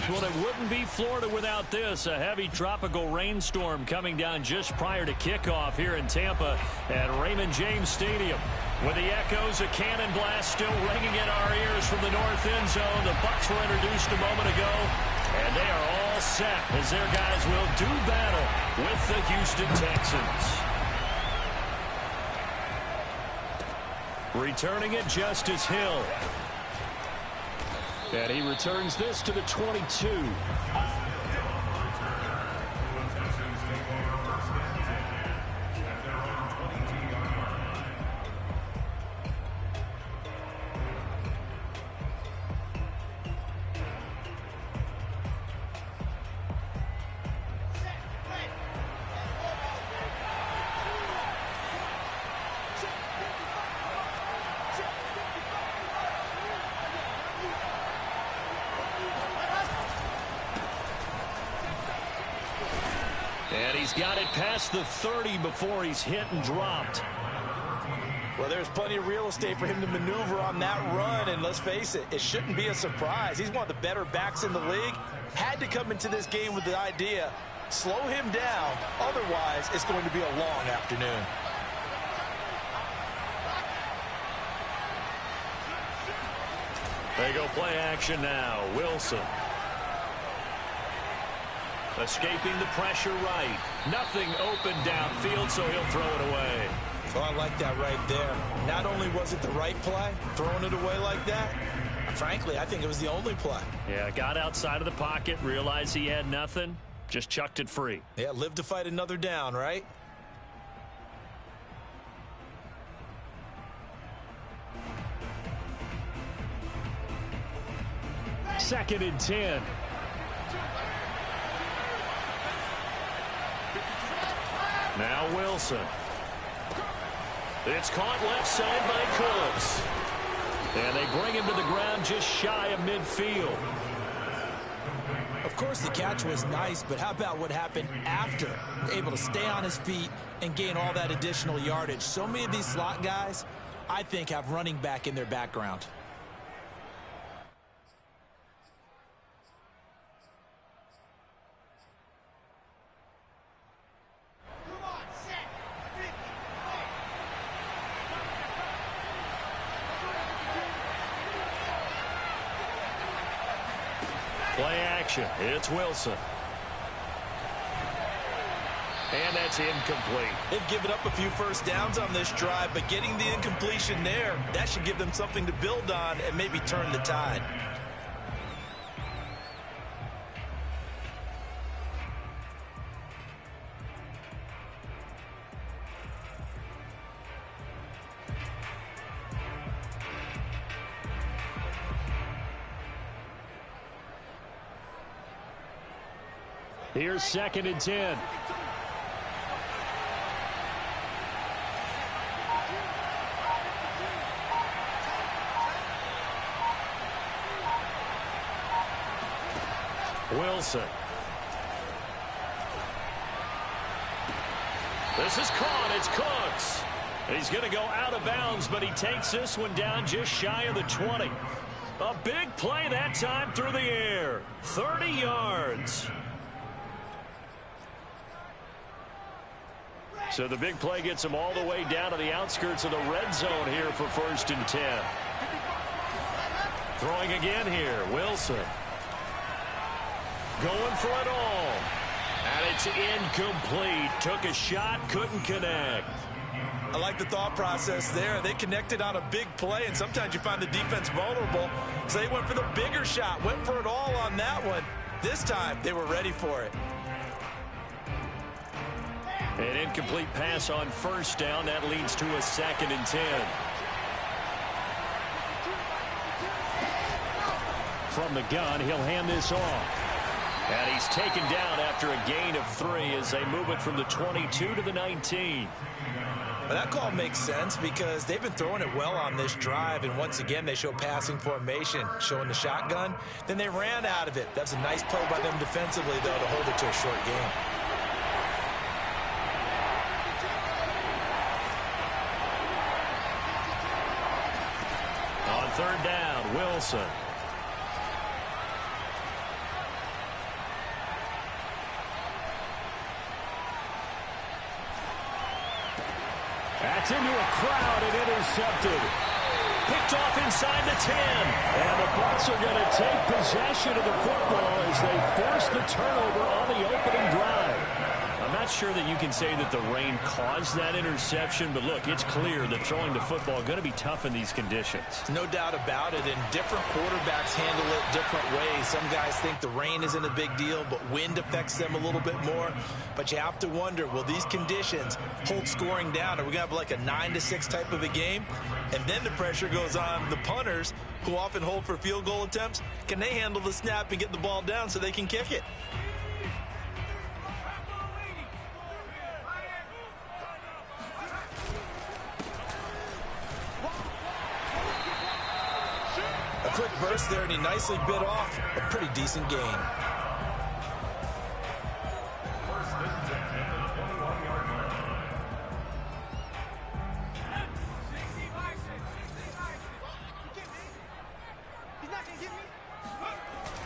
Well, it wouldn't be Florida without this. A heavy tropical rainstorm coming down just prior to kickoff here in Tampa at Raymond James Stadium. With the echoes of cannon blast still ringing in our ears from the north end zone, the Bucs were introduced a moment ago, and they are all set as their guys will do battle with the Houston Texans. Returning it, Justice Hill. And he returns this to the 22. And he's got it past the 30 before he's hit and dropped. Well, there's plenty of real estate for him to maneuver on that run, and let's face it, it shouldn't be a surprise. He's one of the better backs in the league. Had to come into this game with the idea, slow him down, otherwise it's going to be a long afternoon. They go play action now. Wilson. Escaping the pressure right. Nothing open downfield, so he'll throw it away. Well, I like that right there. Not only was it the right play, throwing it away like that, frankly, I think it was the only play. Yeah, got outside of the pocket, realized he had nothing, just chucked it free. Yeah, live to fight another down, right? Second and 10. Now Wilson. It's caught left side by Cooks. And they bring him to the ground just shy of midfield. Of course, the catch was nice, but how about what happened after? Able to stay on his feet and gain all that additional yardage. So many of these slot guys, I think, have running back in their background. Play action. It's Wilson. And that's incomplete. They've given up a few first downs on this drive, but getting the incompletion there, that should give them something to build on and maybe turn the tide. Here's second and 10. Wilson. This is caught. It's Cooks. He's going to go out of bounds, but he takes this one down just shy of the 20. A big play that time through the air. 30 yards. So the big play gets him all the way down to the outskirts of the red zone here for first and 10. Throwing again here, Wilson. Going for it all. And it's incomplete. Took a shot, couldn't connect. I like the thought process there. They connected on a big play, and sometimes you find the defense vulnerable. So they went for the bigger shot, went for it all on that one. This time, they were ready for it. An incomplete pass on first down. That leads to a second and 10. From the gun, he'll hand this off. And he's taken down after a gain of 3 as they move it from the 22 to the 19. Well, that call makes sense because they've been throwing it well on this drive, and once again they show passing formation, showing the shotgun. Then they ran out of it. That's a nice play by them defensively, though, to hold it to a short game. On third down, Wilson. That's into a crowd and intercepted. Picked off inside the 10. And the Bucs are going to take possession of the football as they force the turnover on the opening drive. I'm not sure that you can say that the rain caused that interception, but look, it's clear that throwing the football is going to be tough in these conditions. No doubt about it, and different quarterbacks handle it different ways. Some guys think the rain isn't a big deal, but wind affects them a little bit more. But you have to wonder, will these conditions hold scoring down? Are we going to have like a 9-6 type of a game? And then the pressure goes on the punters, who often hold for field goal attempts. Can they handle the snap and get the ball down so they can kick it? A quick burst there, and he nicely bit off a pretty decent gain.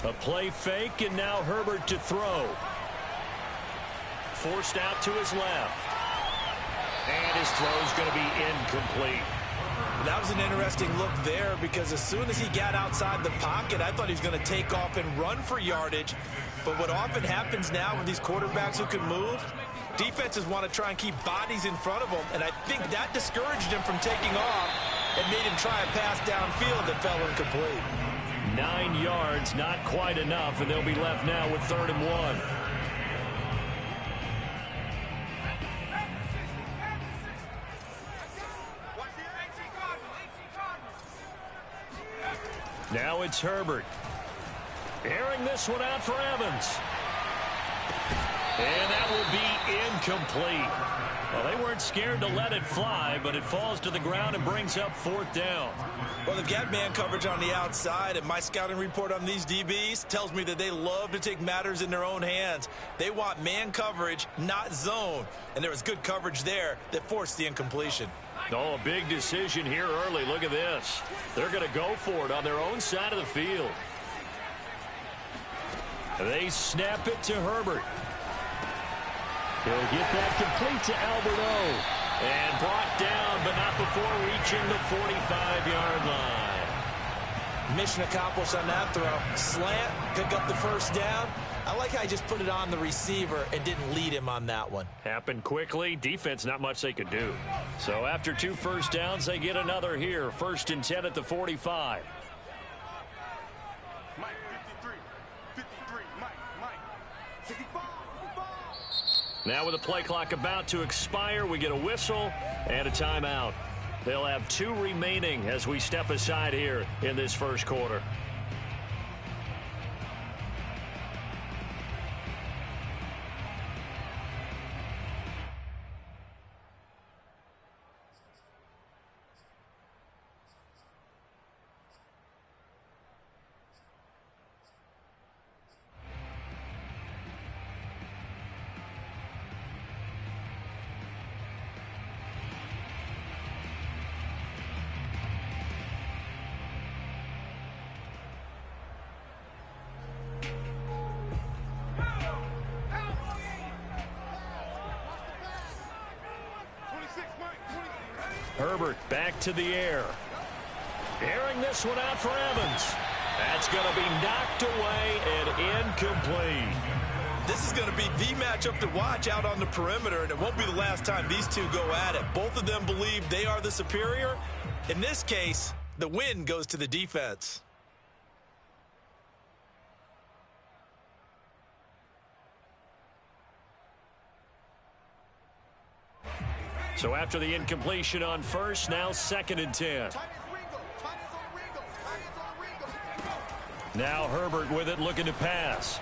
A play fake, and now Herbert to throw. Forced out to his left. And his throw is going to be incomplete. That was an interesting look there, because as soon as he got outside the pocket, I thought he was going to take off and run for yardage. But what often happens now with these quarterbacks who can move, defenses want to try and keep bodies in front of them, and I think that discouraged him from taking off and made him try a pass downfield that fell incomplete. 9 yards, not quite enough, and they'll be left now with 3rd and 1. Now it's Herbert. Airing this one out for Evans. And that will be incomplete. Well, they weren't scared to let it fly, but it falls to the ground and brings up 4th down. Well, they've got man coverage on the outside, and my scouting report on these DBs tells me that they love to take matters in their own hands. They want man coverage, not zone. And there was good coverage there that forced the incompletion. Oh, a big decision here early. Look at this. They're going to go for it on their own side of the field. They snap it to Herbert. He'll get that complete to Alberto. And brought down, but not before reaching the 45-yard line. Mission accomplished on that throw. Slant, pick up the 1st down. I like how he just put it on the receiver and didn't lead him on that one. Happened quickly. Defense, not much they could do. So after 2 first downs, they get another here. 1st and 10 at the 45. Mike, 53, Mike, 65. Now with the play clock about to expire, we get a whistle and a timeout. They'll have 2 remaining as we step aside here in this 1st quarter. Herbert back to the air. Airing this one out for Evans. That's going to be knocked away and incomplete. This is going to be the matchup to watch out on the perimeter, and it won't be the last time these two go at it. Both of them believe they are the superior. In this case, the win goes to the defense. So after the incompletion on 1st, now 2nd and 10. Now Herbert with it, looking to pass.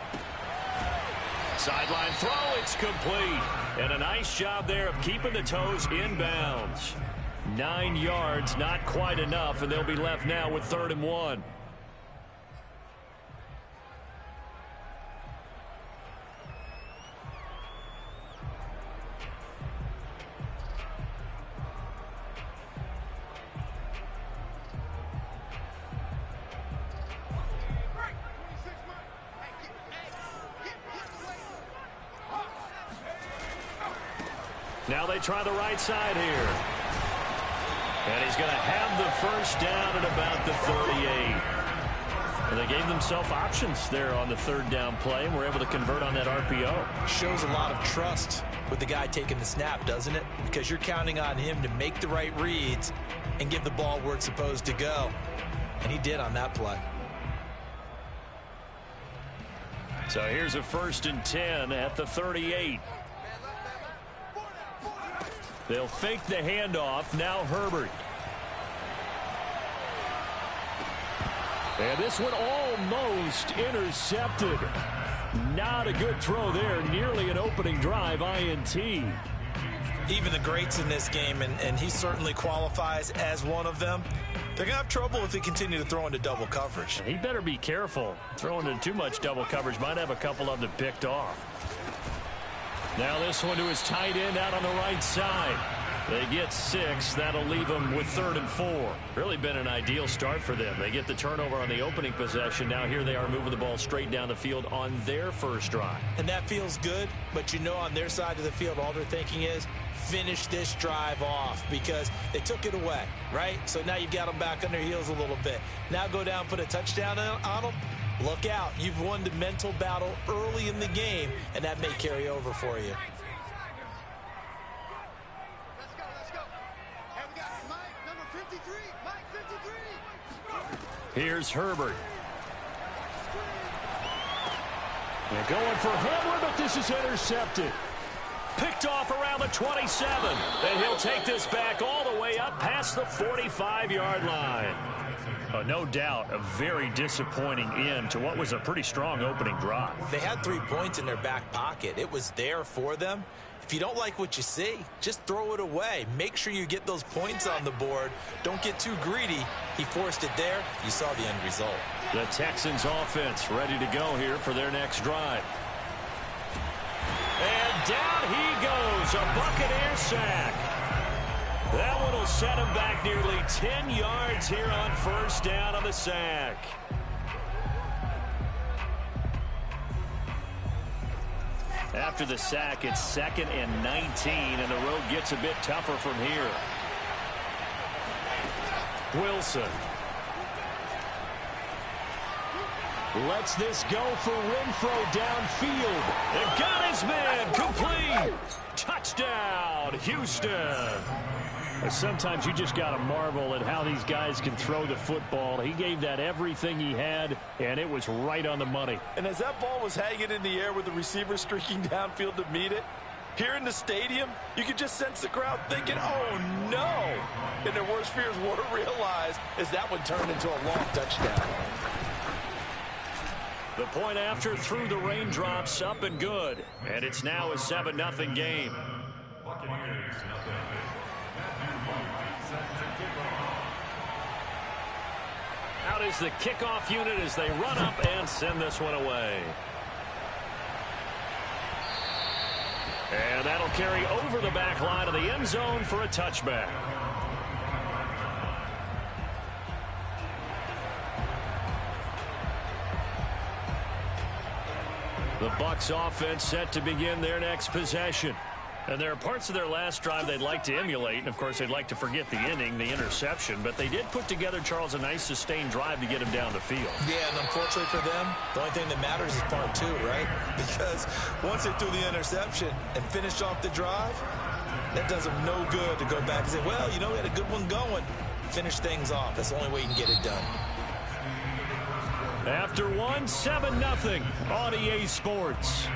Sideline throw, it's complete. And a nice job there of keeping the toes inbounds. 9 yards, not quite enough, and they'll be left now with 3rd and 1. Now they try the right side here. And he's going to have the first down at about the 38. And they gave themselves options there on the third down play and were able to convert on that RPO. Shows a lot of trust with the guy taking the snap, doesn't it? Because you're counting on him to make the right reads and give the ball where it's supposed to go. And he did on that play. So here's a 1st and 10 at the 38. They'll fake the handoff. Now Herbert. And this one almost intercepted. Not a good throw there. Nearly an opening drive INT. Even the greats in this game, and he certainly qualifies as one of them, they're going to have trouble if they continue to throw into double coverage. He better be careful. Throwing into too much double coverage might have a couple of them picked off. Now this one to his tight end out on the right side. They get 6. That'll leave them with 3rd and 4. Really been an ideal start for them. They get the turnover on the opening possession. Now here they are moving the ball straight down the field on their first drive. And that feels good, but you know on their side of the field, all they're thinking is finish this drive off because they took it away, right? So now you've got them back on their heels a little bit. Now go down, put a touchdown on them. Look out. You've won the mental battle early in the game, and that may carry over for you. Here's Herbert. They're going for Hamler, but this is intercepted. Picked off around the 27. And he'll take this back all the way up past the 45-yard line. No doubt a very disappointing end to what was a pretty strong opening drive. They had 3 points in their back pocket. It was there for them. If you don't like what you see, just throw it away. Make sure you get those points on the board. Don't get too greedy. He forced it there. You saw the end result. The Texans offense ready to go here for their next drive. And down he goes. A Buccaneer sack. That one will set him back nearly 10 yards here on first down on the sack. After the sack, it's 2nd and 19, and the road gets a bit tougher from here. Wilson. Lets this go for Renfro downfield. And got his man complete. Touchdown, Houston. Sometimes you just got to marvel at how these guys can throw the football. He gave that everything he had, and it was right on the money. And as that ball was hanging in the air with the receiver streaking downfield to meet it, here in the stadium, you could just sense the crowd thinking, oh, no. And their worst fears were realized as that one turned into a long touchdown. The point after through the raindrops, up and good. And it's now a 7-0 game. Out is the kickoff unit as they run up and send this one away. And that'll carry over the back line of the end zone for a touchback. The Bucs offense set to begin their next possession. And there are parts of their last drive they'd like to emulate. And, of course, they'd like to forget the inning, the interception. But they did put together, Charles, a nice sustained drive to get him down the field. Yeah, and unfortunately for them, the only thing that matters is part 2, right? Because once they threw the interception and finished off the drive, that does them no good to go back and say, well, you know, we had a good one going. Finish things off. That's the only way you can get it done. After 7-0 on EA Sports.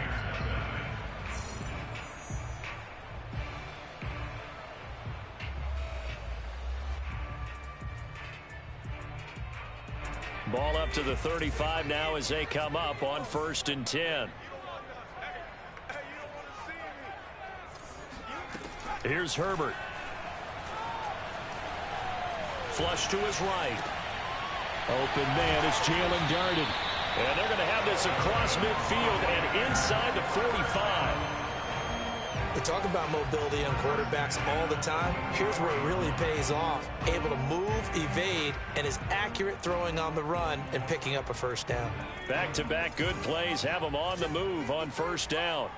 Ball up to the 35 now as they come up on 1st and 10. Here's Herbert. Flush to his right. Open man is Jalen Darden. And they're going to have this across midfield and inside the 45. We talk about mobility on quarterbacks all the time. Here's where it really pays off. Able to move, evade, and is accurate throwing on the run and picking up a first down. Back-to-back good plays have them on the move on first down.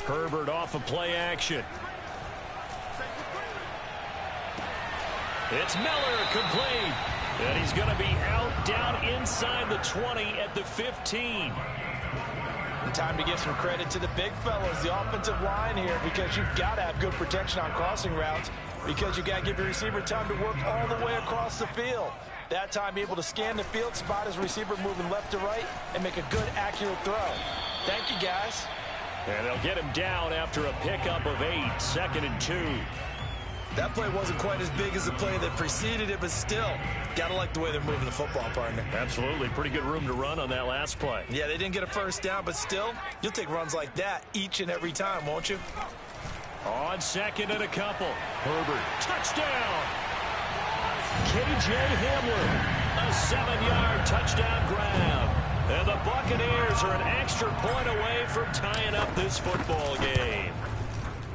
Herbert off of play action. It's Miller, complete. And he's going to be out down inside the 20 at the 15. And time to give some credit to the big fellas, the offensive line here, because you've got to have good protection on crossing routes, because you've got to give your receiver time to work all the way across the field. That time able to scan the field, spot his receiver moving left to right, and make a good, accurate throw. Thank you, guys. And they'll get him down after a pickup of 8, 2nd and 2. That play wasn't quite as big as the play that preceded it, but still, gotta like the way they're moving the football, partner. Absolutely. Pretty good room to run on that last play. Yeah, they didn't get a first down, but still, you'll take runs like that each and every time, won't you? On 2nd and a couple. Herbert, touchdown! K.J. Hamler, a 7-yard touchdown grab. And the Buccaneers are an extra point away from tying up this football game.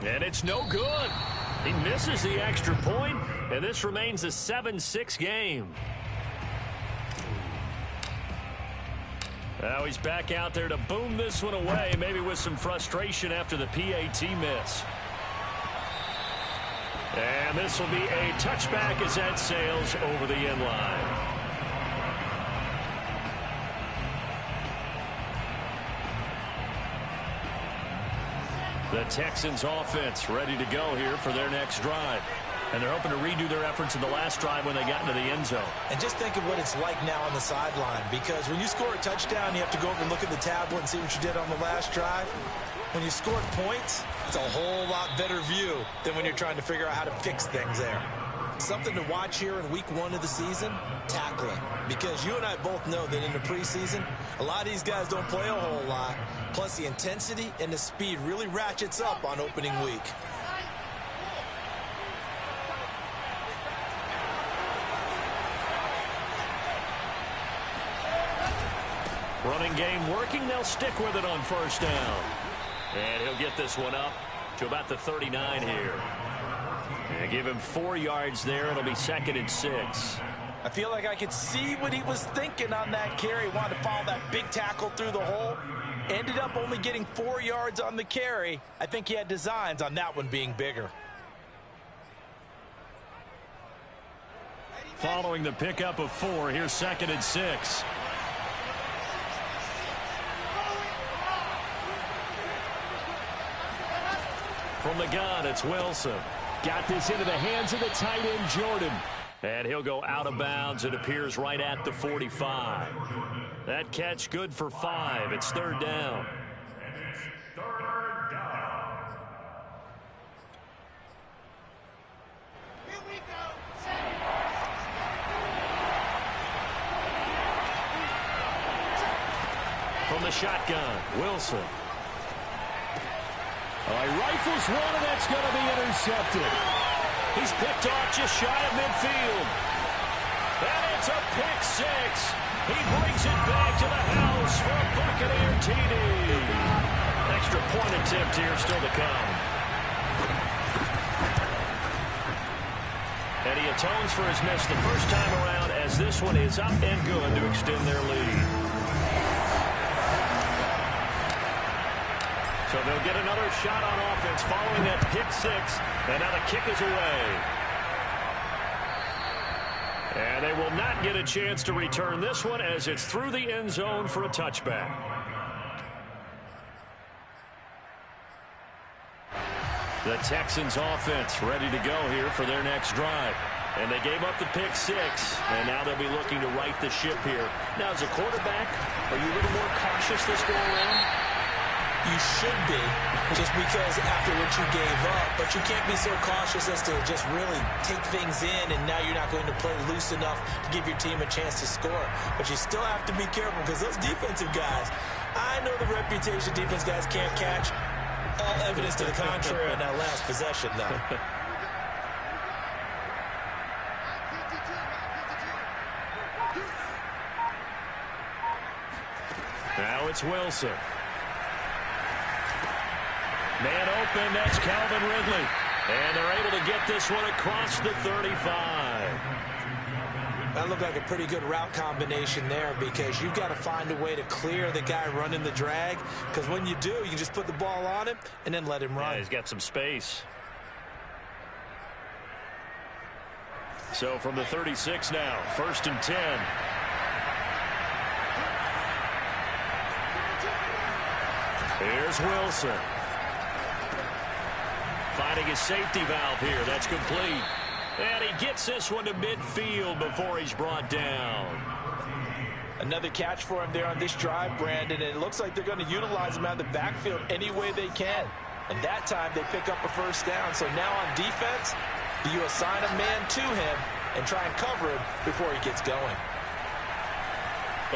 And it's no good. He misses the extra point, and this remains a 7-6 game. Now he's back out there to boom this one away, maybe with some frustration after the PAT miss. And this will be a touchback as that sails over the end line. The Texans offense ready to go here for their next drive. And they're hoping to redo their efforts in the last drive when they got into the end zone. And just think of what it's like now on the sideline, because when you score a touchdown, you have to go over and look at the tablet and see what you did on the last drive. When you scored points, it's a whole lot better view than when you're trying to figure out how to fix things there. Something to watch here in week 1 of the season, tackling. Because you and I both know that in the preseason, a lot of these guys don't play a whole lot. Plus, the intensity and the speed really ratchets up on opening week. Running game working. They'll stick with it on first down. And he'll get this one up to about the 39 here. And give him 4 yards there. It'll be 2nd and 6. I feel like I could see what he was thinking on that carry. Wanted to follow that big tackle through the hole. Ended up only getting 4 yards on the carry. I think he had designs on that one being bigger. Following the pickup of 4, here's 2nd and 6. From the gun, it's Wilson. Got this into the hands of the tight end, Jordan. And he'll go out of bounds. It appears right at the 45. That catch good for 5. It's 3rd down. From the shotgun, Wilson. He rifles one, and that's going to be intercepted. He's picked off just shy of midfield. And it's a pick 6. He brings it back to the house for a Buccaneer TD. Extra point attempt here still to come. And he atones for his miss the first time around, as this one is up and good to extend their lead. So they'll get another shot on offense following that pick 6. And now the kick is away. And they will not get a chance to return this one, as it's through the end zone for a touchback. The Texans offense ready to go here for their next drive. And they gave up the pick 6, and now they'll be looking to right the ship here. Now, as a quarterback, are you a little more cautious this go around? You should be, just because after what you gave up, but you can't be so cautious as to just really take things in, and now you're not going to play loose enough to give your team a chance to score. But you still have to be careful, because those defensive guys, I know the reputation defense guys can't catch. All evidence to the contrary on that last possession, though. Now it's Wilson. Man open, that's Calvin Ridley. And they're able to get this one across the 35. That looked like a pretty good route combination there because you've got to find a way to clear the guy running the drag, because when you do, you just put the ball on him and then let him run. Yeah, he's got some space. So from the 36 now, 1st and 10. Here's Wilson. Finding his safety valve here. That's complete. And he gets this one to midfield before he's brought down. Another catch for him there on this drive, Brandon. And it looks like they're going to utilize him out of the backfield any way they can. And that time they pick up a first down. So now on defense, do you assign a man to him and try and cover him before he gets going?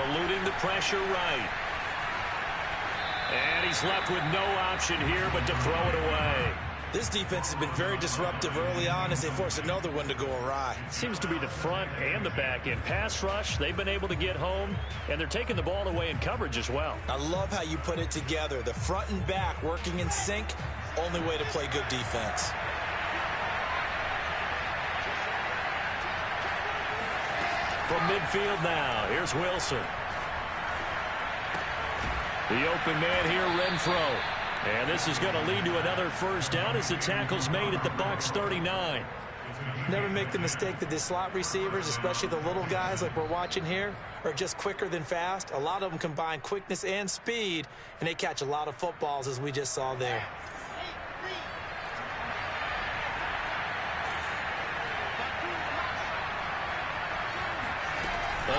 Eluding the pressure right. And he's left with no option here but to throw it away. This defense has been very disruptive early on as they force another one to go awry. Seems to be the front and the back end. Pass rush, they've been able to get home, and they're taking the ball away in coverage as well. I love how you put it together. The front and back working in sync, only way to play good defense. From midfield now, here's Wilson. The open man here, Renfro. And this is going to lead to another first down as the tackle's made at the Bucs 39. Never make the mistake that the slot receivers, especially the little guys like we're watching here, are just quicker than fast. A lot of them combine quickness and speed, and they catch a lot of footballs as we just saw there.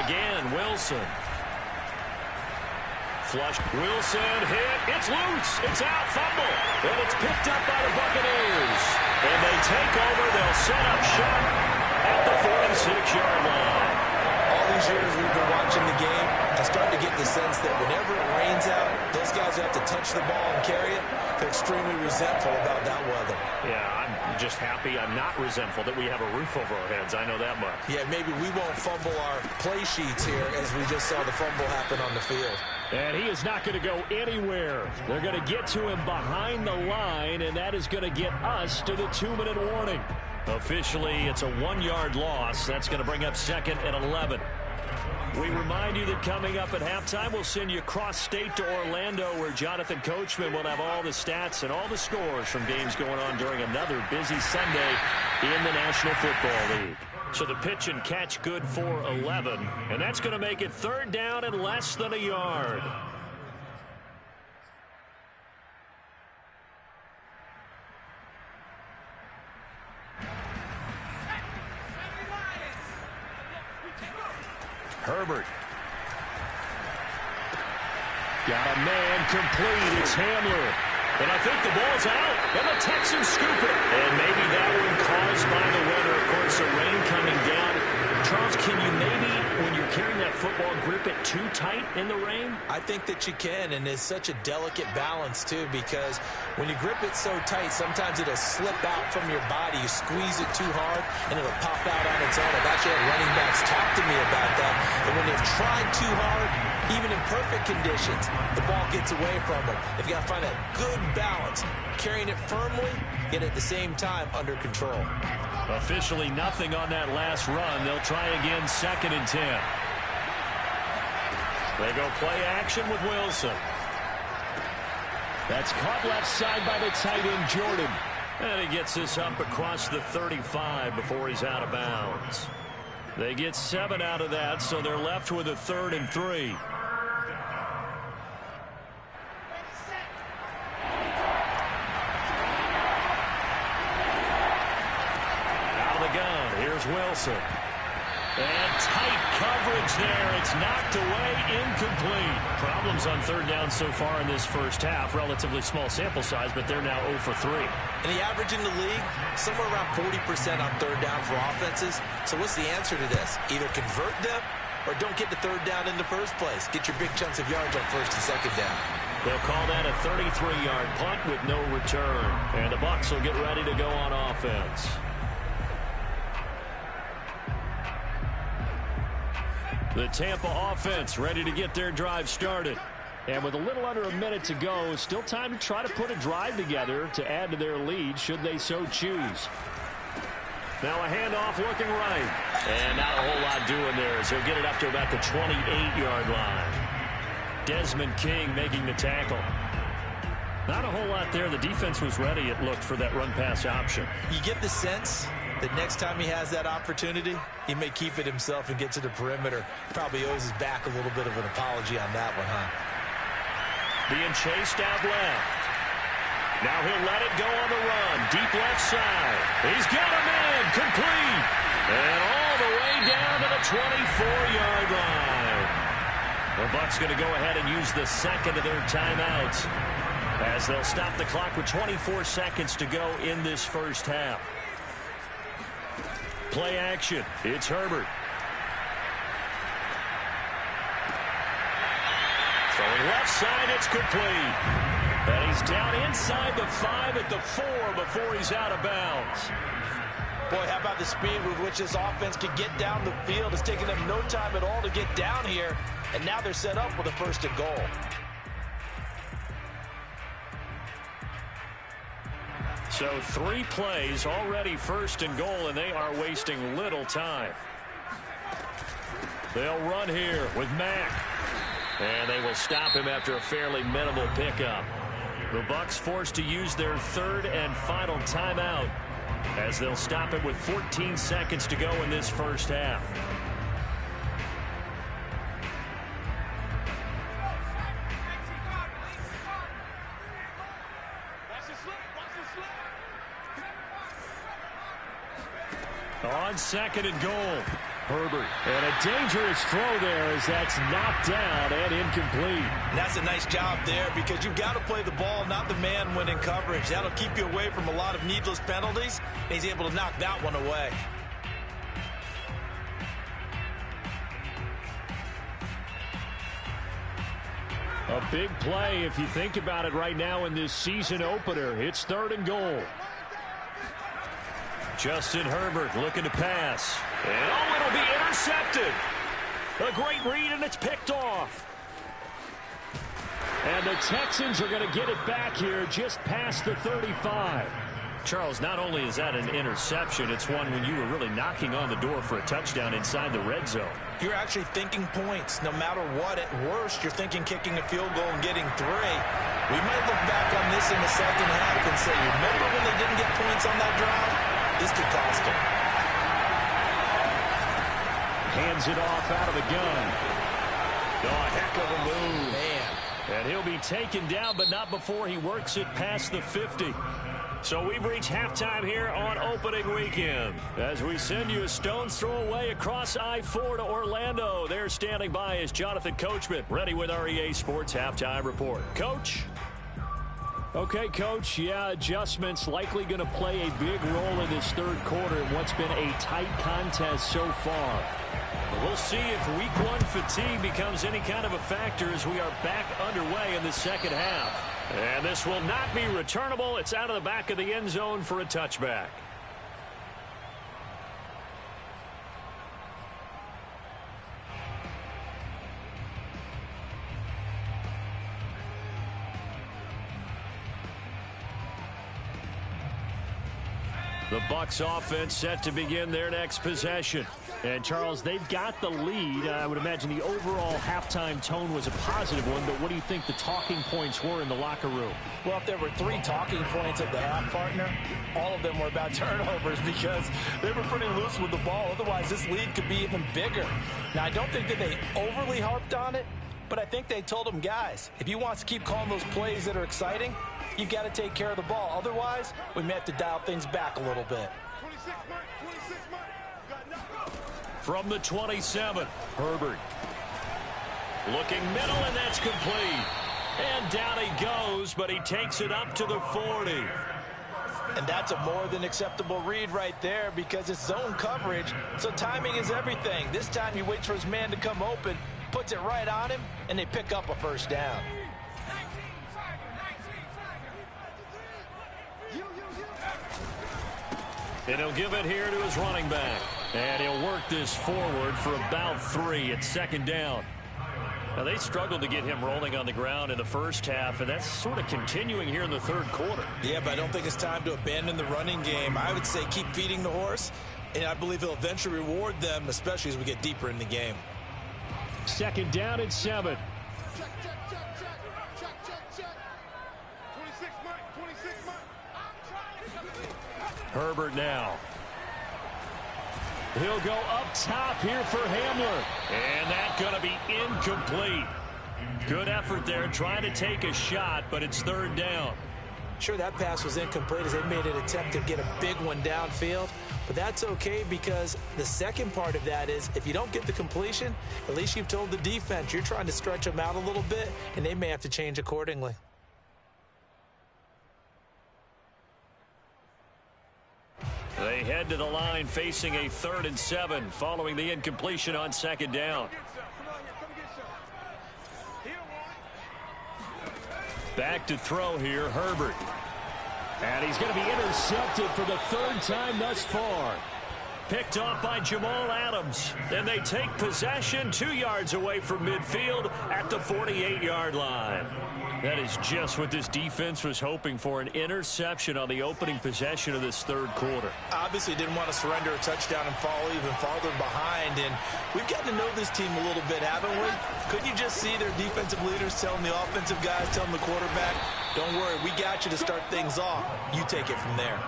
Again, Wilson. Flush. Wilson hit. It's loose. It's out. Fumble. And it's picked up by the Buccaneers. And they take over. They'll set up shop at the 46-yard line. All these years we've been watching the game, I start to get the sense that whenever it rains out, those guys who have to touch the ball and carry it, they're extremely resentful about that weather. Yeah, I'm just happy I'm not resentful that we have a roof over our heads. I know that much. Yeah, maybe we won't fumble our play sheets here as we just saw the fumble happen on the field. And he is not going to go anywhere. They're going to get to him behind the line, and that is going to get us to the 2-minute warning. Officially, it's a 1-yard loss. That's going to bring up 2nd and 11. We remind you that coming up at halftime, we'll send you cross-state to Orlando, where Jonathan Coachman will have all the stats and all the scores from games going on during another busy Sunday in the National Football League. So the pitch and catch good for 11, and that's going to make it 3rd down and less than a yard. Herbert. Got a man complete. It's Hamler. And I think the ball's out. And the Texans scoop it. And maybe that one caused by the weather. Of course, the rain coming down. Charles, can you maybe, when you're carrying that football, grip it too tight in the rain? I think that you can, and it's such a delicate balance, too, because when you grip it so tight, sometimes it'll slip out from your body. You squeeze it too hard, and it'll pop out on its own. I've actually had running backs talk to me about that. And when they've tried too hard, even in perfect conditions, the ball gets away from them. They've got to find a good balance, carrying it firmly, yet at the same time under control. Officially nothing on that last run. They'll try again, 2nd and 10. They go play action with Wilson. That's caught left side by the tight end, Jordan. And he gets this up across the 35 before he's out of bounds. They get 7 out of that, so they're left with a 3rd and 3. Wilson. And tight coverage there. It's knocked away, incomplete. Problems on 3rd down so far in this first half. Relatively small sample size, but they're now 0 for 3. And the average in the league, somewhere around 40% on 3rd down for offenses. So what's the answer to this? Either convert them or don't get the 3rd down in the first place. Get your big chunks of yards on 1st and 2nd down. They'll call that a 33-yard punt with no return. And the Bucs will get ready to go on offense. The Tampa offense ready to get their drive started. And with a little under a minute to go, still time to try to put a drive together to add to their lead should they so choose. Now a handoff looking right. And not a whole lot doing there as he'll get it up to about the 28-yard line. Desmond King making the tackle. Not a whole lot there. The defense was ready, it looked, for that run-pass option. You get the sense that next time he has that opportunity, he may keep it himself and get to the perimeter. Probably owes his back a little bit of an apology on that one, huh? Being chased out left. Now he'll let it go on the run. Deep left side. He's got him in. Complete. And all the way down to the 24-yard line. The Bucs going to go ahead and use the second of their timeouts as they'll stop the clock with 24 seconds to go in this first half. Play action. It's Herbert. Throwing left side, it's complete. And he's down inside the 5 at the 4 before he's out of bounds. Boy, how about the speed with which this offense can get down the field? It's taken them no time at all to get down here, and now they're set up with a 1st and goal. So 3 plays already 1st and goal, and they are wasting little time. They'll run here with Mack. And they will stop him after a fairly minimal pickup. The Bucs forced to use their 3rd and final timeout as they'll stop him with 14 seconds to go in this first half. On 2nd and goal. Herbert. And a dangerous throw there as that's knocked down and incomplete. And that's a nice job there because you've got to play the ball, not the man when in coverage. That'll keep you away from a lot of needless penalties. And he's able to knock that one away. A big play if you think about it right now in this season opener. It's 3rd and goal. Justin Herbert looking to pass. And oh, it'll be intercepted. A great read, and it's picked off. And the Texans are going to get it back here just past the 35. Charles, not only is that an interception, it's one when you were really knocking on the door for a touchdown inside the red zone. You're actually thinking points. No matter what, at worst, you're thinking kicking a field goal and getting 3. We might look back on this in the second half and say, remember when they didn't get points on that drive? This could cost him. Hands it off out of the gun. Oh, a heck of a move. Man. And he'll be taken down, but not before he works it past the 50. So we've reached halftime here on opening weekend. As we send you a stone's throw away across I-4 to Orlando. There standing by is Jonathan Coachman, ready with our EA Sports Halftime Report. Coach? Okay, Coach, yeah, adjustments likely going to play a big role in this 3rd quarter in what's been a tight contest so far. We'll see if week 1 fatigue becomes any kind of a factor as we are back underway in the second half. And this will not be returnable. It's out of the back of the end zone for a touchback. The Bucs offense set to begin their next possession. And, Charles, they've got the lead. I would imagine the overall halftime tone was a positive one, but what do you think the talking points were in the locker room? Well, if there were 3 talking points at the half, partner, all of them were about turnovers because they were pretty loose with the ball. Otherwise, this lead could be even bigger. Now, I don't think that they overly harped on it, but I think they told them, guys, if you want to keep calling those plays that are exciting, you got to take care of the ball. Otherwise, we may have to dial things back a little bit. From the 27, Herbert. Looking middle, and that's complete. And down he goes, but he takes it up to the 40. And that's a more than acceptable read right there because it's zone coverage, so timing is everything. This time he waits for his man to come open, puts it right on him, and they pick up a 1st down. And he'll give it here to his running back. And he'll work this forward for about 3 at 2nd down. Now, they struggled to get him rolling on the ground in the first half, and that's sort of continuing here in the third quarter. Yeah, but I don't think it's time to abandon the running game. I would say keep feeding the horse, and I believe he'll eventually reward them, especially as we get deeper in the game. 2nd down and 7. Check. 26, Mike. 26, Mike. Herbert now. He'll go up top here for Hamler. And that's going to be incomplete. Good effort there trying to take a shot, but it's 3rd down. Sure, that pass was incomplete as they made an attempt to get a big one downfield. But that's okay because the second part of that is if you don't get the completion, at least you've told the defense you're trying to stretch them out a little bit, and they may have to change accordingly. They head to the line facing a 3rd and 7 following the incompletion on 2nd down. Back to throw here, Herbert. And he's going to be intercepted for the 3rd time thus far. Picked off by Jamal Adams. And they take possession 2 yards away from midfield at the 48-yard line. That is just what this defense was hoping for, an interception on the opening possession of this 3rd quarter. Obviously didn't want to surrender a touchdown and fall even farther behind, and we've gotten to know this team a little bit, haven't we? Couldn't you just see their defensive leaders telling the offensive guys, telling the quarterback, don't worry, we got you to start things off. You take it from there.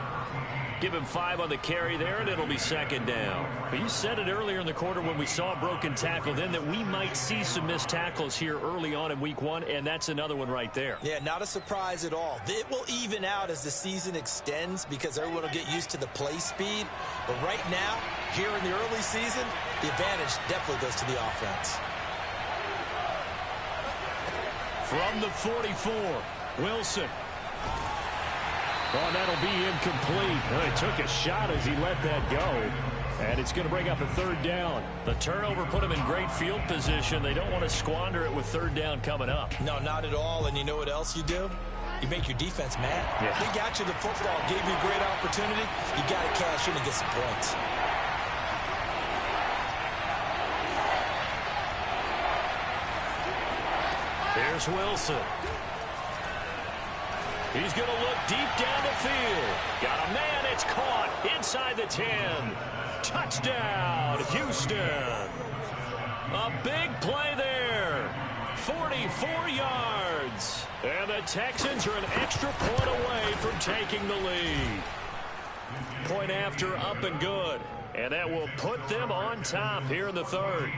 Give him 5 on the carry there, and it'll be 2nd down. But you said it earlier in the quarter when we saw a broken tackle then that we might see some missed tackles here early on in week 1, and that's another one right there. Yeah, not a surprise at all. It will even out as the season extends because everyone will get used to the play speed. But right now, here in the early season, the advantage definitely goes to the offense. From the 44, Wilson. Oh, that'll be incomplete. Well, he took a shot as he let that go. And it's going to bring up a 3rd down. The turnover put him in great field position. They don't want to squander it with 3rd down coming up. No, not at all. And you know what else you do? You make your defense mad. Yeah. They got you the football, gave you a great opportunity. You got to cash in and get some points. Here's Wilson. He's going to look deep down the field. Got a man. It's caught inside the 10. Touchdown, Houston. A big play there. 44 yards. And the Texans are an extra point away from taking the lead. Point after up and good. And that will put them on top here in the 3rd.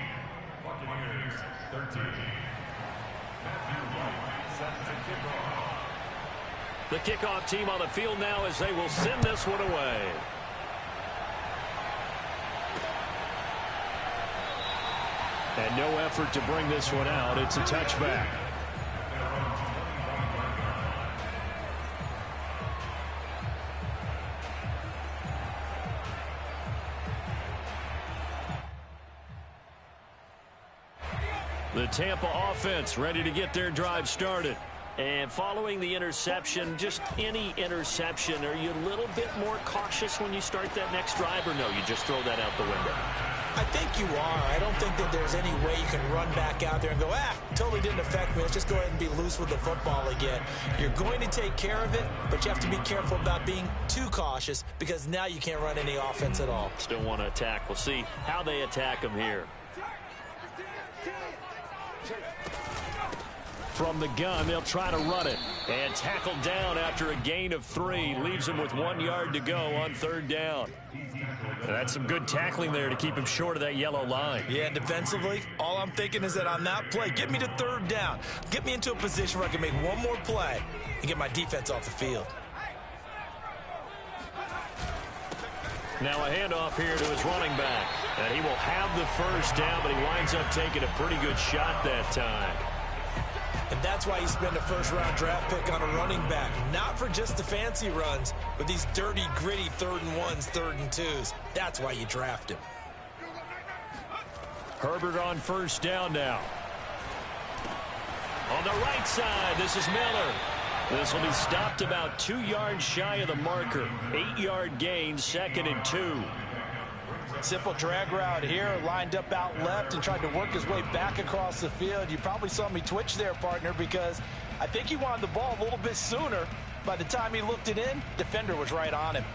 The kickoff team on the field now as they will send this one away. And no effort to bring this one out. It's a touchback. The Tampa offense ready to get their drive started. And following the interception, just any interception, are you a little bit more cautious when you start that next drive, or no, you just throw that out the window? I think you are. I don't think that there's any way you can run back out there and go, totally didn't affect me. Let's just go ahead and be loose with the football again. You're going to take care of it, but you have to be careful about being too cautious because now you can't run any offense at all. Still want to attack. We'll see how they attack them here. From the gun, they'll try to run it. And tackled down after a gain of 3. Leaves him with 1 yard to go on 3rd down. And that's some good tackling there to keep him short of that yellow line. Yeah, defensively, all I'm thinking is that on that play, get me to 3rd down. Get me into a position where I can make one more play and get my defense off the field. Now a handoff here to his running back. And he will have the 1st down, but he winds up taking a pretty good shot that time. And that's why you spend a 1st-round draft pick on a running back. Not for just the fancy runs, but these dirty, gritty 3rd and 1s, 3rd and 2s. That's why you draft him. Herbert on 1st down now. On the right side, this is Miller. This will be stopped about 2 yards shy of the marker. 8-yard gain, 2nd and 2. Simple drag route here, lined up out left and tried to work his way back across the field. You probably saw me twitch there, partner, because I think he wanted the ball a little bit sooner. By the time he looked it in, defender was right on him.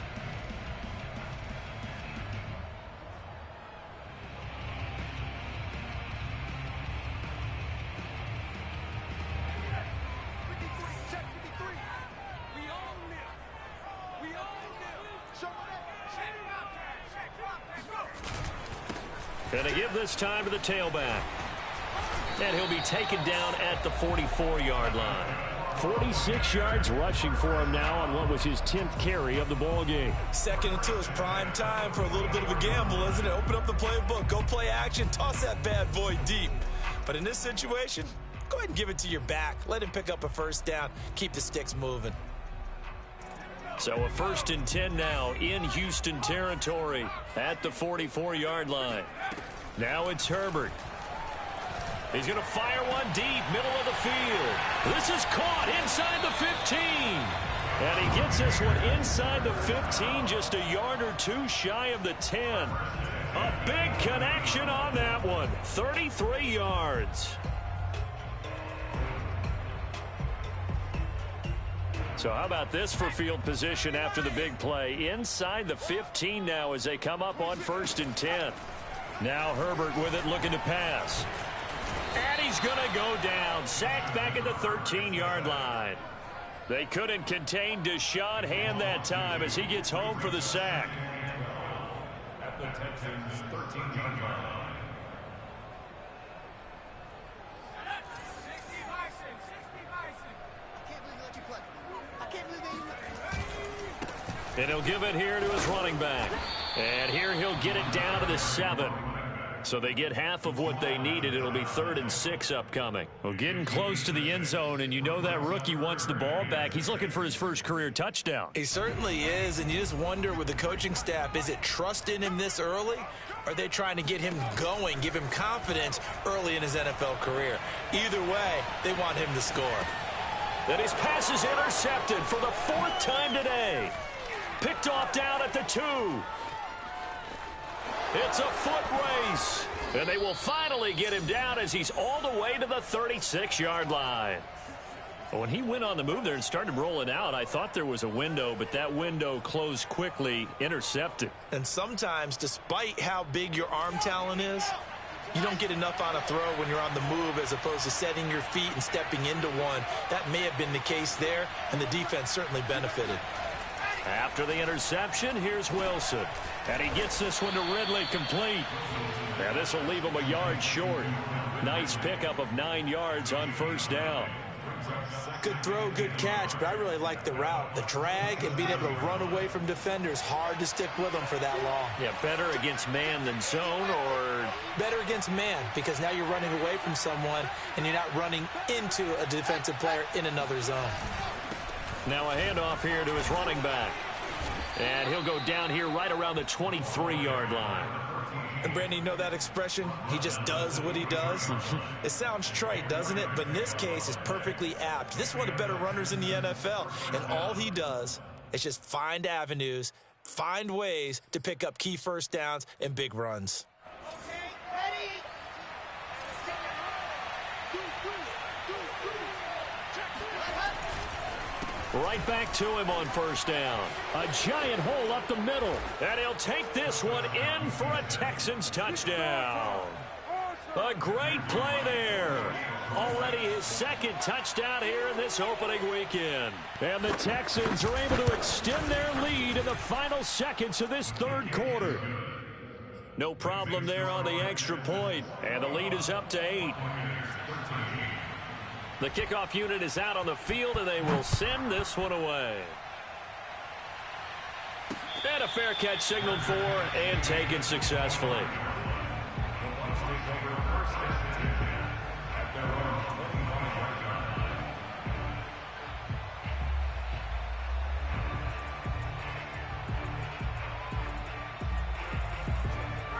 And they give this time to the tailback. And he'll be taken down at the 44-yard line. 46 yards rushing for him now on what was his 10th carry of the ball game. Second until it's prime time for a little bit of a gamble, isn't it? Open up the playbook, go play action, toss that bad boy deep. But in this situation, go ahead and give it to your back. Let him pick up a first down. Keep the sticks moving. So a 1st and 10 now in Houston territory at the 44-yard line. Now it's Herbert. He's going to fire one deep, middle of the field. This is caught inside the 15. And he gets this one inside the 15, just a yard or two shy of the 10. A big connection on that one, 33 yards. So how about this for field position after the big play? Inside the 15 now as they come up on 1st and 10. Now Herbert with it, looking to pass. And he's going to go down. Sacked back at the 13-yard line. They couldn't contain Deshaun Hand that time as he gets home for the sack. At the Texans' 13-yard line. And he'll give it here to his running back. And here he'll get it down to the 7. So they get half of what they needed. It'll be 3rd and 6 upcoming. Well, getting close to the end zone, and you know that rookie wants the ball back. He's looking for his first career touchdown. He certainly is, and you just wonder with the coaching staff, is it trust in him this early? Or are they trying to get him going, give him confidence early in his NFL career? Either way, they want him to score. And his pass is intercepted for the 4th time today. Picked off down at the 2. It's a foot race. And they will finally get him down as he's all the way to the 36-yard line. When he went on the move there and started rolling out, I thought there was a window, but that window closed quickly, intercepted. And sometimes, despite how big your arm talent is, you don't get enough on a throw when you're on the move as opposed to setting your feet and stepping into one. That may have been the case there, and the defense certainly benefited. After the interception, here's Wilson. And he gets this one to Ridley complete. And this will leave him a yard short. Nice pickup of 9 yards on 1st down. Good throw, good catch, but I really like the route. The drag and being able to run away from defenders, hard to stick with them for that long. Yeah, better against man than zone, or? Better against man, because now you're running away from someone and you're not running into a defensive player in another zone. Now a handoff here to his running back. And he'll go down here right around the 23-yard line. And Brandon, you know that expression? He just does what he does. It sounds trite, doesn't it? But in this case, it's perfectly apt. This is one of the better runners in the NFL. And all he does is just find avenues, find ways to pick up key first downs and big runs. Right back to him on 1st down. A giant hole up the middle. And he'll take this one in for a Texans touchdown. A great play there. Already his 2nd touchdown here in this opening weekend. And the Texans are able to extend their lead in the final seconds of this 3rd quarter. No problem there on the extra point. And the lead is up to 8. The kickoff unit is out on the field, and they will send this one away. And a fair catch signaled for and taken successfully.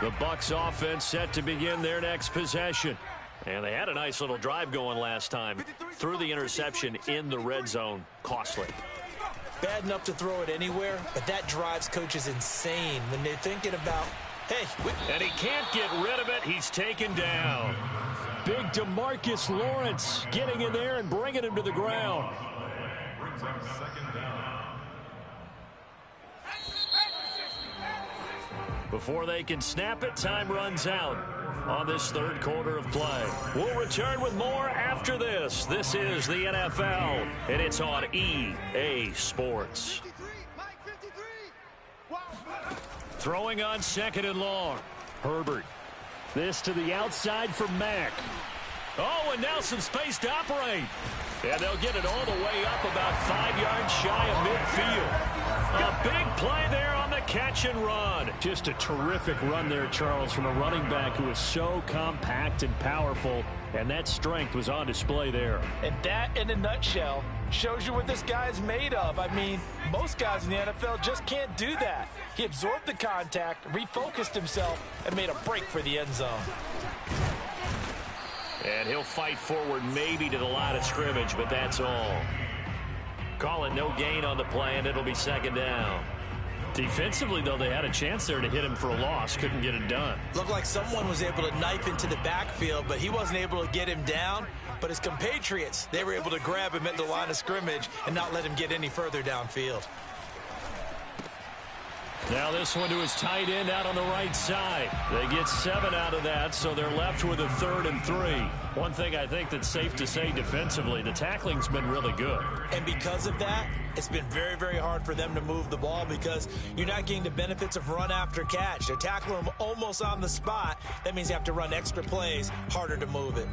The Bucs offense set to begin their next possession. And they had a nice little drive going last time. Threw the interception in the red zone. Costly. Bad enough to throw it anywhere, but that drives coaches insane when they're thinking about Hey, and he can't get rid of it. He's taken down. Big DeMarcus Lawrence getting in there and bringing him to the ground. Brings up second down. Before they can snap it, time runs out on this third quarter of play. We'll return with more after this. This is the NFL, and it's on EA Sports. Throwing on second and long. Herbert. This to the outside for Mack. Oh, and now some space to operate. And they'll get it all the way up about 5 yards shy of midfield. A big play there on the catch and run. Just a terrific run there, Charles, from a running back who is so compact and powerful, and that strength was on display there. And that, in a nutshell, shows you what this guy is made of. I mean, most guys in the NFL just can't do that. He absorbed the contact, refocused himself, and made a break for the end zone. And he'll fight forward maybe to the line of scrimmage, but that's all. Call it no gain on the play, and it'll be second down. Defensively, though, they had a chance there to hit him for a loss. Couldn't get it done. Looked like someone was able to knife into the backfield, but he wasn't able to get him down. But his compatriots, they were able to grab him at the line of scrimmage and not let him get any further downfield. Now this one to his tight end out on the right side. They get 7 out of that, so they're left with a 3rd and 3. One thing I think that's safe to say defensively, the tackling's been really good. And because of that, it's been very, very hard for them to move the ball because you're not getting the benefits of run after catch. They're tackling them almost on the spot. That means you have to run extra plays, harder to move it.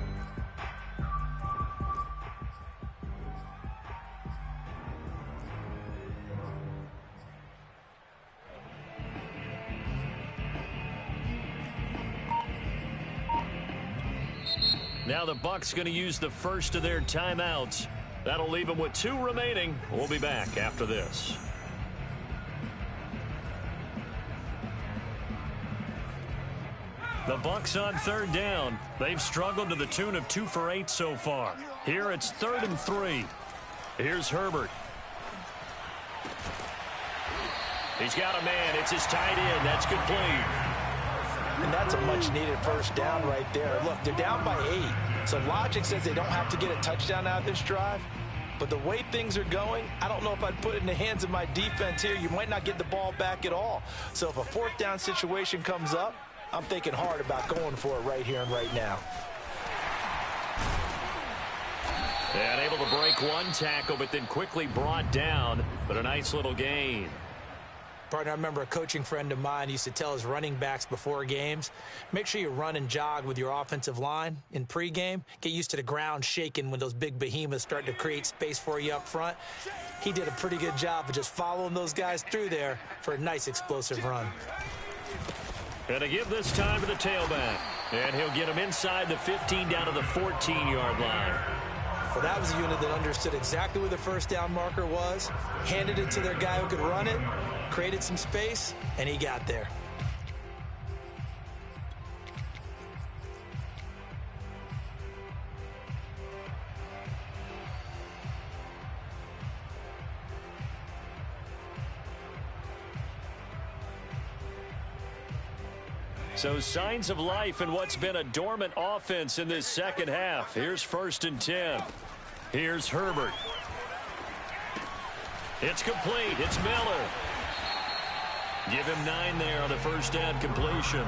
Now the Bucs going to use the first of their timeouts. That'll leave them with 2 remaining. We'll be back after this. The Bucs on 3rd down. They've struggled to the tune of 2 for 8 so far. Here it's 3rd and 3. Here's Herbert. He's got a man. It's his tight end. That's complete. And that's a much-needed first down right there. Look, they're down by 8. So logic says they don't have to get a touchdown out of this drive. But the way things are going, I don't know if I'd put it in the hands of my defense here. You might not get the ball back at all. So if a 4th down situation comes up, I'm thinking hard about going for it right here and right now. And able to break one tackle, but then quickly brought down. But a nice little gain. Partner, I remember a coaching friend of mine used to tell his running backs before games, make sure you run and jog with your offensive line in pregame. Get used to the ground shaking when those big behemoths start to create space for you up front. He did a pretty good job of just following those guys through there for a nice explosive run. And to give this time to the tailback. And he'll get him inside the 15 down to the 14-yard line. Well, that was a unit that understood exactly where the first down marker was, handed it to their guy who could run it, created some space, and he got there. So signs of life in what's been a dormant offense in this second half. Here's 1st and 10. Here's Herbert. It's complete. It's Miller. Give him 9 there on the first down completion.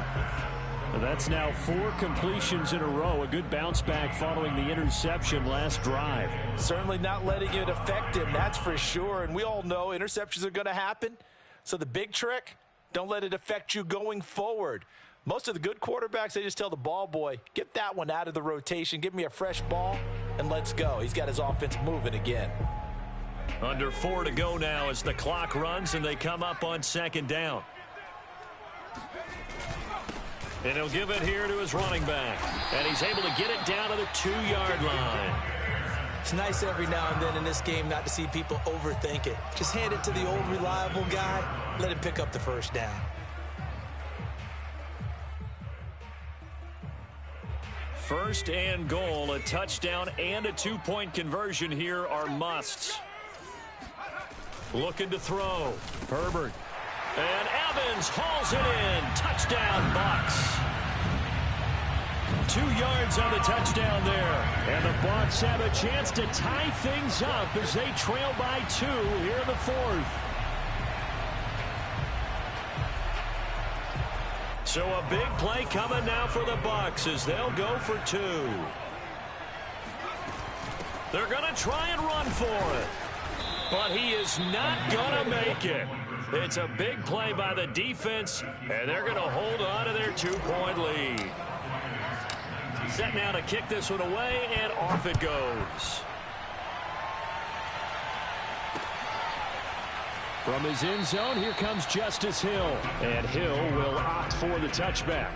And that's now 4 completions in a row. A good bounce back following the interception last drive. Certainly not letting it affect him, that's for sure. And we all know interceptions are going to happen. So the big trick, don't let it affect you going forward. Most of the good quarterbacks, they just tell the ball boy, get that one out of the rotation, give me a fresh ball, and let's go. He's got his offense moving again. Under 4 to go now as the clock runs and they come up on 2nd down. And he'll give it here to his running back. And he's able to get it down to the 2-yard line. It's nice every now and then in this game not to see people overthink it. Just hand it to the old reliable guy, let him pick up the first down. First and goal, a touchdown and a 2-point conversion here are musts. Looking to throw. Herbert. And Evans hauls it in. Touchdown, Bucs. 2 yards on the touchdown there. And the Bucs have a chance to tie things up as they trail by 2 here in the 4th. So a big play coming now for the Bucs as they'll go for 2. They're going to try and run for it. But he is not going to make it. It's a big play by the defense, and they're going to hold on to their 2-point lead. Set now to kick this one away, and off it goes. From his end zone, here comes Justice Hill. And Hill will opt for the touchback.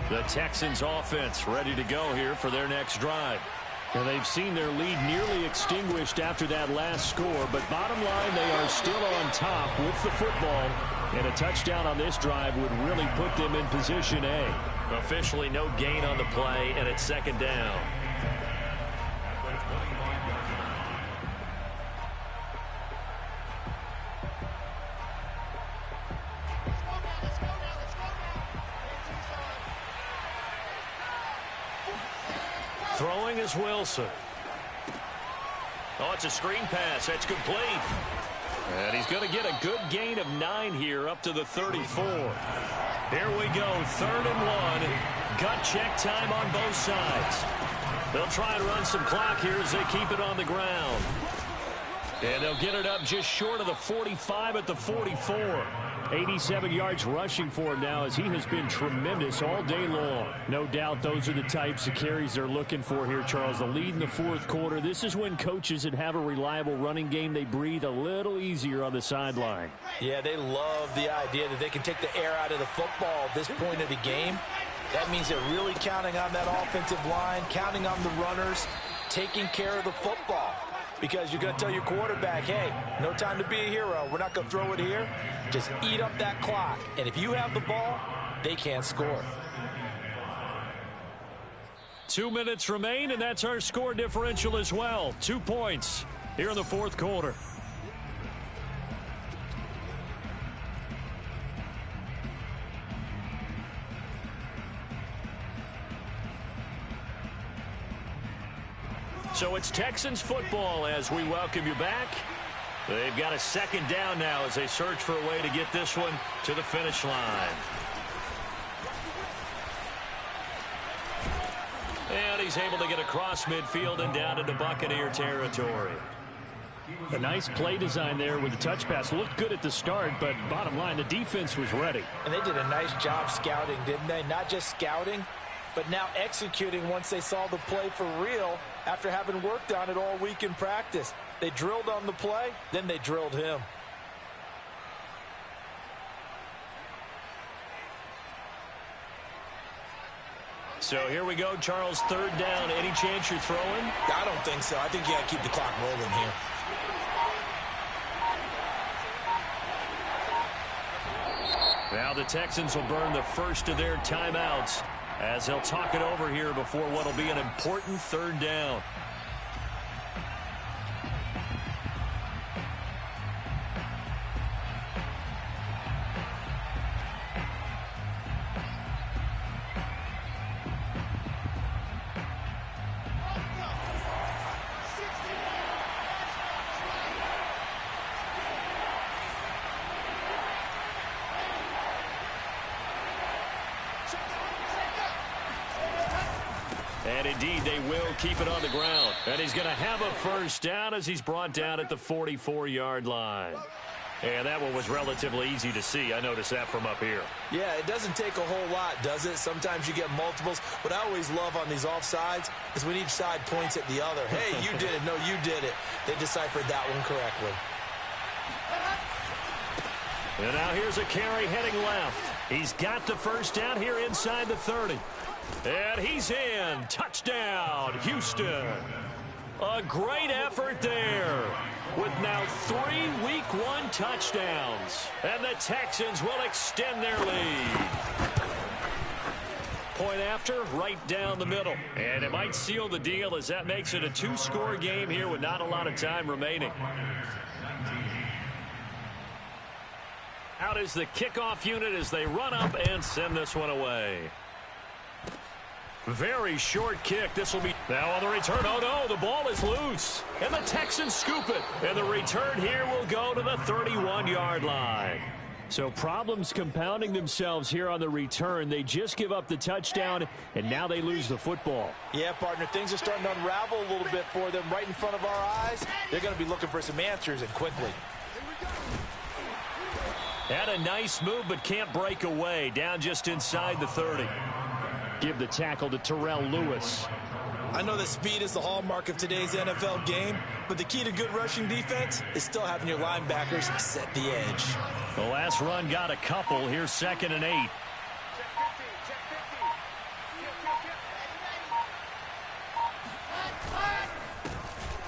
The Texans offense ready to go here for their next drive. And they've seen their lead nearly extinguished after that last score, but bottom line, they are still on top with the football, and a touchdown on this drive would really put them in position A. Officially no gain on the play, and it's 2nd down. Throwing is Wilson. Oh, it's a screen pass. That's complete. And he's going to get a good gain of 9 here up to the 34. Here we go, 3rd and 1. Gut check time on both sides. They'll try and run some clock here as they keep it on the ground. And they'll get it up just short of the 45 at the 44. 87 yards rushing for him now as he has been tremendous all day long. No doubt those are the types of carries they're looking for here, Charles. The lead in the 4th quarter. This is when coaches that have a reliable running game, they breathe a little easier on the sideline. Yeah, they love the idea that they can take the air out of the football at this point of the game. That means they're really counting on that offensive line, counting on the runners, taking care of the football. Because you're going to tell your quarterback, hey, no time to be a hero. We're not going to throw it here. Just eat up that clock. And if you have the ball, they can't score. 2 minutes remain, and that's our score differential as well. 2 points here in the 4th quarter. So it's Texans football as we welcome you back. They've got a 2nd down now as they search for a way to get this one to the finish line. And he's able to get across midfield and down into Buccaneer territory. A nice play design there with the touch pass. Looked good at the start, but bottom line, the defense was ready. And they did a nice job scouting, didn't they? Not just scouting, but now executing once they saw the play for real after having worked on it all week in practice. They drilled on the play, then they drilled him. So here we go, Charles, 3rd down. Any chance you're throwing? I don't think so. I think you got to keep the clock rolling here. Now the Texans will burn the first of their timeouts as they'll talk it over here before what will be an important 3rd down. And indeed, they will keep it on the ground. And he's going to have a 1st down as he's brought down at the 44-yard line. And that one was relatively easy to see. I noticed that from up here. Yeah, it doesn't take a whole lot, does it? Sometimes you get multiples. What I always love on these offsides is when each side points at the other. Hey, you did it. No, you did it. They deciphered that one correctly. And now here's a carry heading left. He's got the 1st down here inside the 30. And he's in. Touchdown, Houston. A great effort there with now 3 Week 1 touchdowns. And the Texans will extend their lead. point after, right down the middle. And it might seal the deal as that makes it a 2-score game here with not a lot of time remaining. Out is the kickoff unit as they run up and send this one away. Very short kick. This will be now on the return. Oh, no, the ball is loose. And the Texans scoop it. And the return here will go to the 31-yard line. So problems compounding themselves here on the return. They just give up the touchdown, and now they lose the football. Yeah, partner, things are starting to unravel a little bit for them right in front of our eyes. They're going to be looking for some answers, and quickly. Had a nice move, but can't break away. Down just inside the 30. Give the tackle to Terrell Lewis. I know that speed is the hallmark of today's NFL game, but the key to good rushing defense is still having your linebackers set the edge. The last run got a couple. Here's 2nd and 8.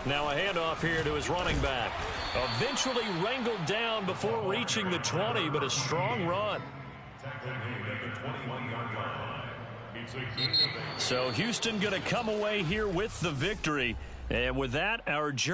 Now a handoff here to his running back. Eventually wrangled down before reaching the 20, but a strong run. So Houston going to come away here with the victory. And with that, our journey